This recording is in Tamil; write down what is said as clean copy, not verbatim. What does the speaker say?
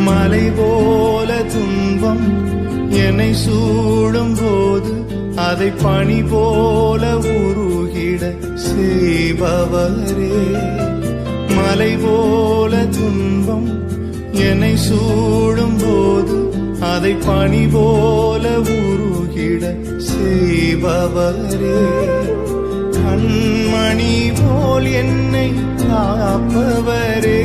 மலை போல துன்பம் என்னை சூடும் போது அதை பனி போல உருகிட செய்பவரே. மலை போல துன்பம் என்னை சூடும் போது அதை பனி போல உருகிட செய்பவரே. கண்மணி போல் என்னை காப்பவரே.